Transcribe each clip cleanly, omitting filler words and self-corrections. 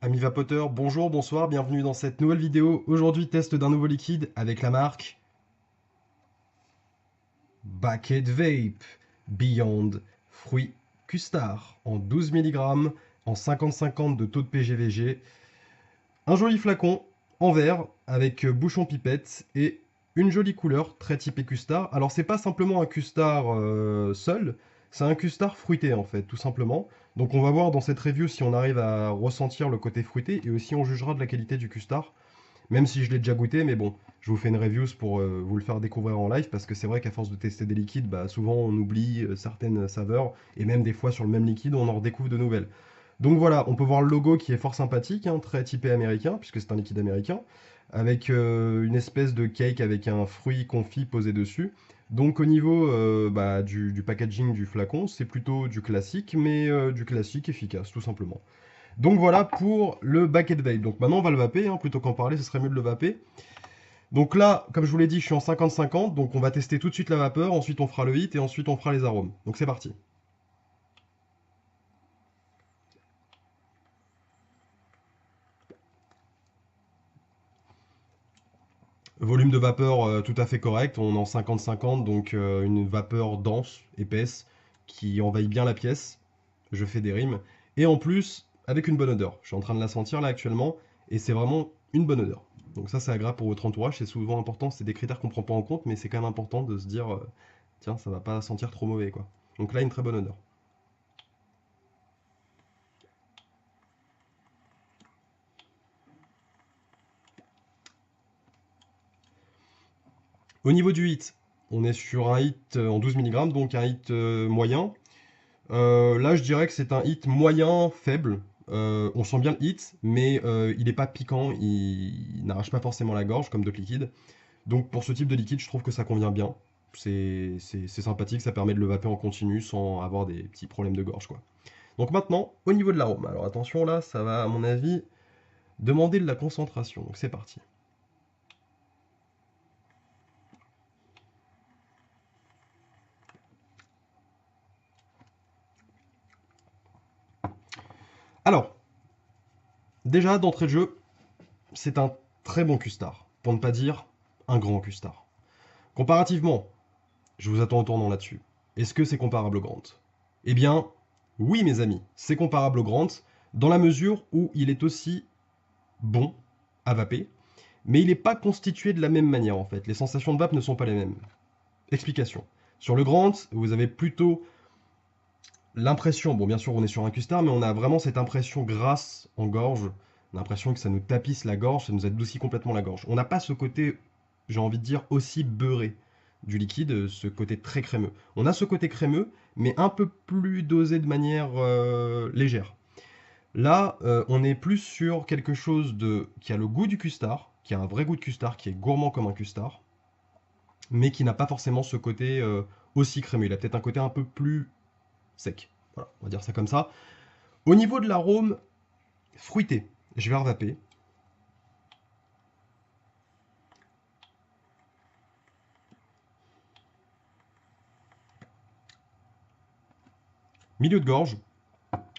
Amis vapoteurs, bonjour, bonsoir, bienvenue dans cette nouvelle vidéo. Aujourd'hui, test d'un nouveau liquide avec la marque Bucket Vape Beyond Fruit Custard en 12 mg, en 50-50 de taux de PGVG. Un joli flacon en verre avec bouchon pipette et une jolie couleur très typée custard. Alors c'est pas simplement un custard seul, c'est un custard fruité en fait, tout simplement. Donc on va voir dans cette review si on arrive à ressentir le côté fruité et aussi on jugera de la qualité du custard. Même si je l'ai déjà goûté, mais bon, je vous fais une review pour vous le faire découvrir en live, parce que c'est vrai qu'à force de tester des liquides, bah, souvent on oublie certaines saveurs, et même des fois sur le même liquide, on en redécouvre de nouvelles. Donc voilà, on peut voir le logo qui est fort sympathique, hein, très typé américain, puisque c'est un liquide américain, avec une espèce de cake avec un fruit confit posé dessus. Donc au niveau du packaging du flacon, c'est plutôt du classique, mais du classique efficace, tout simplement. Donc voilà pour le bucket vape. Donc maintenant on va le vaper, hein, plutôt qu'en parler, ce serait mieux de le vaper. Donc là, comme je vous l'ai dit, je suis en 50-50, donc on va tester tout de suite la vapeur, ensuite on fera le hit et ensuite on fera les arômes. Donc c'est parti. Volume de vapeur tout à fait correct, on est en 50-50, donc une vapeur dense, épaisse, qui envahit bien la pièce. Je fais des rimes. Et en plus, avec une bonne odeur. Je suis en train de la sentir là actuellement, et c'est vraiment une bonne odeur. Donc ça c'est agréable pour votre entourage, c'est souvent important, c'est des critères qu'on prend pas en compte, mais c'est quand même important de se dire, tiens, ça va pas sentir trop mauvais quoi. Donc là, une très bonne odeur. Au niveau du hit, on est sur un hit en 12 mg, donc un hit moyen. Là, je dirais que c'est un hit moyen faible. On sent bien le hit, mais il n'est pas piquant, il n'arrache pas forcément la gorge comme d'autres liquides. Donc pour ce type de liquide, je trouve que ça convient bien. C'est sympathique, ça permet de le vaper en continu sans avoir des petits problèmes de gorge, quoi. Donc maintenant, au niveau de l'arôme. Alors attention, là, ça va, à mon avis, demander de la concentration. Donc c'est parti. Alors, déjà, d'entrée de jeu, c'est un très bon custard, pour ne pas dire un grand custard. Comparativement, je vous attends au tournant là-dessus. Est-ce que c'est comparable au Grant? Eh bien, oui mes amis, c'est comparable au Grant, dans la mesure où il est aussi bon à vaper, mais il n'est pas constitué de la même manière en fait. Les sensations de vape ne sont pas les mêmes. Explication. Sur le Grant, vous avez plutôt l'impression, bon bien sûr on est sur un custard, mais on a vraiment cette impression grasse en gorge, l'impression que ça nous tapisse la gorge, ça nous adoucit complètement la gorge. On n'a pas ce côté, j'ai envie de dire, aussi beurré du liquide, ce côté très crémeux. On a ce côté crémeux, mais un peu plus dosé de manière légère. Là, on est plus sur quelque chose qui a le goût du custard, qui a un vrai goût de custard, qui est gourmand comme un custard, mais qui n'a pas forcément ce côté aussi crémeux. Il a peut-être un côté un peu plus sec. Voilà, on va dire ça comme ça. Au niveau de l'arôme fruité, je vais revaper. Milieu de gorge,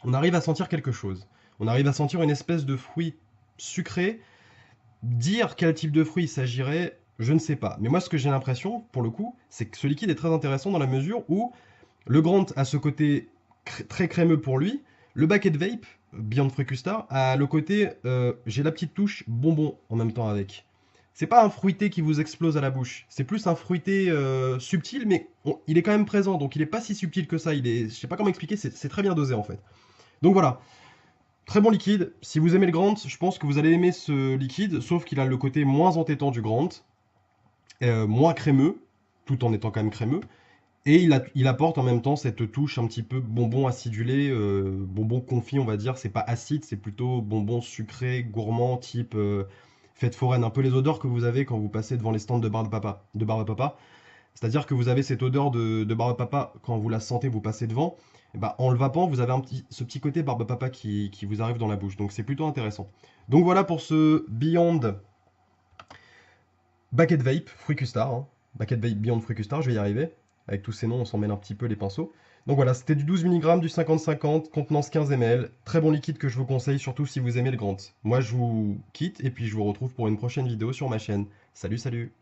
on arrive à sentir quelque chose. On arrive à sentir une espèce de fruit sucré. Dire quel type de fruit il s'agirait, je ne sais pas. Mais moi, ce que j'ai l'impression, pour le coup, c'est que ce liquide est très intéressant dans la mesure où le Grant a ce côté très crémeux pour lui. Le Bucket Vape, Beyond Fruit Custard, a le côté j'ai la petite touche bonbon en même temps avec. C'est pas un fruité qui vous explose à la bouche. C'est plus un fruité subtil, mais il est quand même présent. Donc il est pas si subtil que ça. Je sais pas comment expliquer. C'est très bien dosé en fait. Donc voilà. Très bon liquide. Si vous aimez le Grant, je pense que vous allez aimer ce liquide. Sauf qu'il a le côté moins entêtant du Grant, moins crémeux, tout en étant quand même crémeux. Et il apporte en même temps cette touche un petit peu bonbon acidulé, bonbon confit, on va dire. C'est pas acide, c'est plutôt bonbon sucré, gourmand, type fête foraine. Un peu les odeurs que vous avez quand vous passez devant les stands de barbe papa. De barbe papa. C'est-à-dire que vous avez cette odeur de barbe papa quand vous la sentez, vous passez devant. Et bah, en le vapant, vous avez ce petit côté barbe papa qui vous arrive dans la bouche. Donc c'est plutôt intéressant. Donc voilà pour ce Beyond Bucket Vape, Fruit Custard, hein. Bucket Vape Beyond Fruit Custard, je vais y arriver. Avec tous ces noms, on s'en mêle un petit peu les pinceaux. Donc voilà, c'était du 12 mg, du 50-50, contenance 15 ml. Très bon liquide que je vous conseille, surtout si vous aimez le Grant. Moi, je vous quitte et puis je vous retrouve pour une prochaine vidéo sur ma chaîne. Salut, salut!